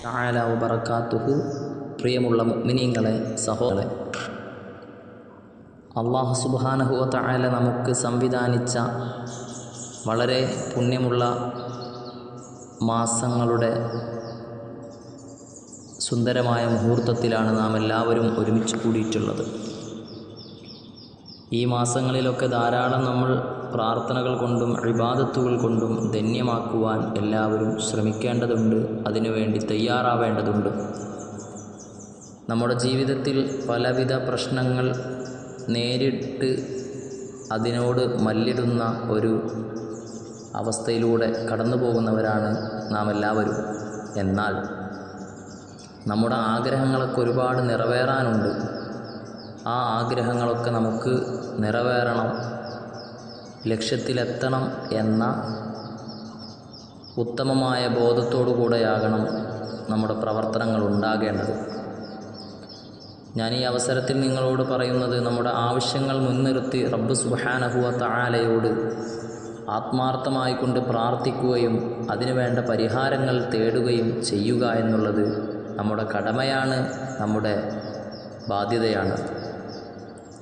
തആല വബറകാതുഹു. പ്രിയമുള്ള മുഅ്മിനീങ്ങളെ, സഹോദരങ്ങളെ, അല്ലാഹു സുബ്ഹാനഹു വ തആല നമുക്ക് സംവിധാനിച്ച വളരെ പുണ്യമുള്ള മാസങ്ങളുടെ സുന്ദരമായ മുഹൂർത്തത്തിലാണ് നാം എല്ലാവരും ഒരുമിച്ച് കൂടിയിട്ടുള്ളത്. ഈ മാസങ്ങളിലൊക്കെ ധാരാളം നമ്മൾ പ്രാർത്ഥനകൾ കൊണ്ടും ഇബാദത്തുകൾ കൊണ്ടും ധന്യമാക്കുവാൻ എല്ലാവരും ശ്രമിക്കേണ്ടതുണ്ട്, അതിനുവേണ്ടി തയ്യാറാവേണ്ടതുണ്ട്. നമ്മുടെ ജീവിതത്തിൽ പലവിധ പ്രശ്നങ്ങൾ നേരിട്ട് അതിനോട് മല്ലിടുന്ന ഒരു അവസ്ഥയിലൂടെ കടന്നു പോകുന്നവരാണ് നാം എല്ലാവരും. എന്നാൽ നമ്മുടെ ആഗ്രഹങ്ങളൊക്കെ ഒരുപാട് നിറവേറാനുണ്ട്. ആ ആഗ്രഹങ്ങളൊക്കെ നമുക്ക് നിറവേറണം, ലക്ഷ്യത്തിലെത്തണം എന്ന ഉത്തമമായ ബോധത്തോടു കൂടെയാകണം നമ്മുടെ പ്രവർത്തനങ്ങൾ ഉണ്ടാകേണ്ടത്. ഞാൻ ഈ അവസരത്തിൽ നിങ്ങളോട് പറയുന്നത്, നമ്മുടെ ആവശ്യങ്ങൾ മുൻനിർത്തി റബ്ബ് സുബ്ഹാനഹു വ തആലയോട് ആത്മാർത്ഥമായി കൊണ്ട് പ്രാർത്ഥിക്കുകയും അതിനുവേണ്ട പരിഹാരങ്ങൾ തേടുകയും ചെയ്യുക എന്നുള്ളത് നമ്മുടെ കടമയാണ്, നമ്മുടെ ബാധ്യതയാണ്.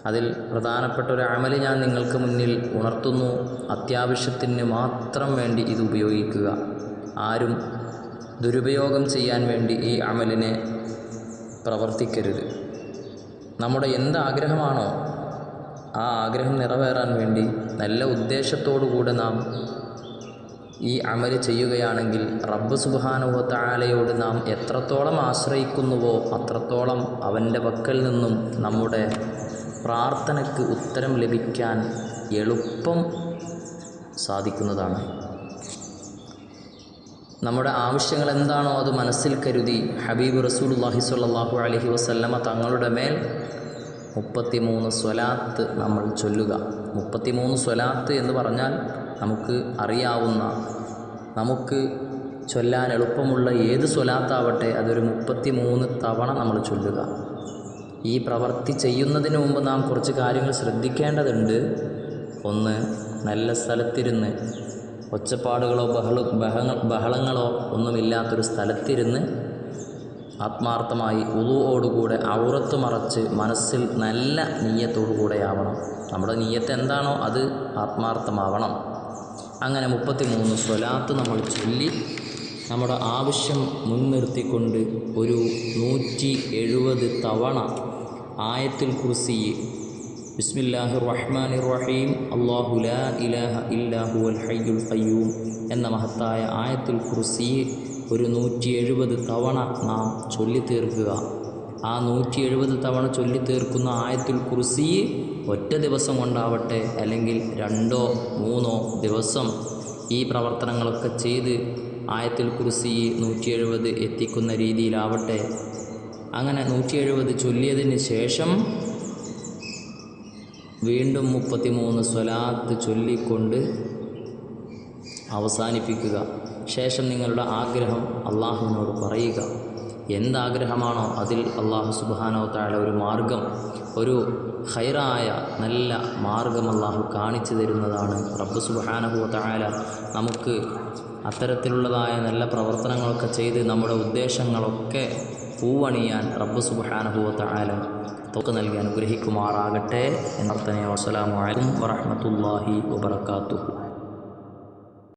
അതിൽ പ്രധാനപ്പെട്ട ഒരു അമല് ഞാൻ നിങ്ങൾക്ക് മുന്നിൽ ഉണർത്തുന്നു. അത്യാവശ്യത്തിന് മാത്രം വേണ്ടി ഇത് ഉപയോഗിക്കുക. ആരും ദുരുപയോഗം ചെയ്യാൻ വേണ്ടി ഈ അമലിനെ പ്രവർത്തിക്കരുത്. നമ്മുടെ എന്താഗ്രഹമാണോ ആ ആഗ്രഹം നിറവേറാൻ വേണ്ടി നല്ല ഉദ്ദേശത്തോടുകൂടെ നാം ഈ അമല് ചെയ്യുകയാണെങ്കിൽ റബ്ബ് സുബ്ഹാനഹു വ തആലയോട് നാം എത്രത്തോളം ആശ്രയിക്കുന്നുവോ അത്രത്തോളം അവൻ്റെ പക്കൽ നിന്നും നമ്മുടെ പ്രാർത്ഥനയ്ക്ക് ഉത്തരം ലഭിക്കാൻ എളുപ്പം സാധിക്കുന്നതാണ്. നമ്മുടെ ആവശ്യങ്ങൾ എന്താണോ അത് മനസ്സിൽ കരുതി ഹബീബ് റസൂലുള്ളാഹി സ്വല്ലല്ലാഹു അലൈഹി വസല്ലമ തങ്ങളുടെ മേൽ 33 സ്വലാത്ത് നമ്മൾ ചൊല്ലുക. 33 സ്വലാത്ത് എന്ന് പറഞ്ഞാൽ നമുക്ക് അറിയാവുന്ന, നമുക്ക് ചൊല്ലാൻ എളുപ്പമുള്ള ഏത് സ്വലാത്താവട്ടെ അതൊരു 33 തവണ നമ്മൾ ചൊല്ലുക. ഈ പ്രവൃത്തി ചെയ്യുന്നതിന് മുമ്പ് നാം കുറച്ച് കാര്യങ്ങൾ ശ്രദ്ധിക്കേണ്ടതുണ്ട്. ഒന്ന്, നല്ല സ്ഥലത്തിരുന്ന്, ഒച്ചപ്പാടുകളോ ബഹളങ്ങളോ ഒന്നുമില്ലാത്തൊരു സ്ഥലത്തിരുന്ന് ആത്മാർത്ഥമായി വുളുഓടുകൂടെ ഔറത്ത് മറച്ച് മനസ്സിൽ നല്ല നിയ്യത്തോടുകൂടെയാവണം. നമ്മുടെ നിയ്യത്ത് എന്താണോ അത് ആത്മാർത്ഥമാവണം. അങ്ങനെ 33 സ്വലാത്ത് നമ്മൾ ചൊല്ലി നമ്മുടെ ആവശ്യം മുൻനിർത്തിക്കൊണ്ട് ഒരു 170 തവണ ആയത്തുൽ കുർസി, ബിസ്മില്ലാഹിർ റഹ്മാനിർ റഹീം, അല്ലാഹു ലാ ഇലാഹ ഇല്ലാ ഹുവൽ ഹയ്യുൽ ഖയ്യൂം എന്ന മഹത്തായ ആയത്തുൽ കുർസി ഒരു 170 തവണ നാം ചൊല്ലിത്തീർക്കുക. ആ 170 തവണ ചൊല്ലിത്തീർക്കുന്ന ആയത്തുൽ കുർസി ഒറ്റ ദിവസം കൊണ്ടാവട്ടെ, അല്ലെങ്കിൽ 2 or 3 ദിവസം ഈ പ്രവർത്തനങ്ങളൊക്കെ ചെയ്ത് ആയത്തുൽ കുർസി 170 എത്തിക്കുന്ന രീതിയിലാവട്ടെ. അങ്ങനെ 170 ചൊല്ലിയതിന് ശേഷം വീണ്ടും 33 സ്വലാത്ത് ചൊല്ലിക്കൊണ്ട് അവസാനിപ്പിക്കുക. ശേഷം നിങ്ങളുടെ ആഗ്രഹം അള്ളാഹുവിനോട് പറയുക. എന്താഗ്രഹമാണോ അതിൽ അള്ളാഹു സുബ്ഹാനഹു വ തആല ഒരു മാർഗം, ഒരു ഖൈറായ നല്ല മാർഗം അള്ളാഹു കാണിച്ചു തരുന്നതാണ്. റബ്ബ് സുബ്ഹാനഹു വ തആല നമുക്ക് അത്തരത്തിലുള്ളതായ നല്ല പ്രവർത്തനങ്ങളൊക്കെ ചെയ്ത് നമ്മുടെ ഉദ്ദേശങ്ങളൊക്കെ പൂവണിയാൻ റബ്ബ് സുബ്ഹാനഹു വ തആല തൗഫീഖ് നൽകി അനുഗ്രഹിക്കുമാറാകട്ടെ. എന്നർത്ഥനയോ അസ്സലാമു അലൈക്കും വറഹ്മത്തുള്ളാഹി വബറകാതുഹു.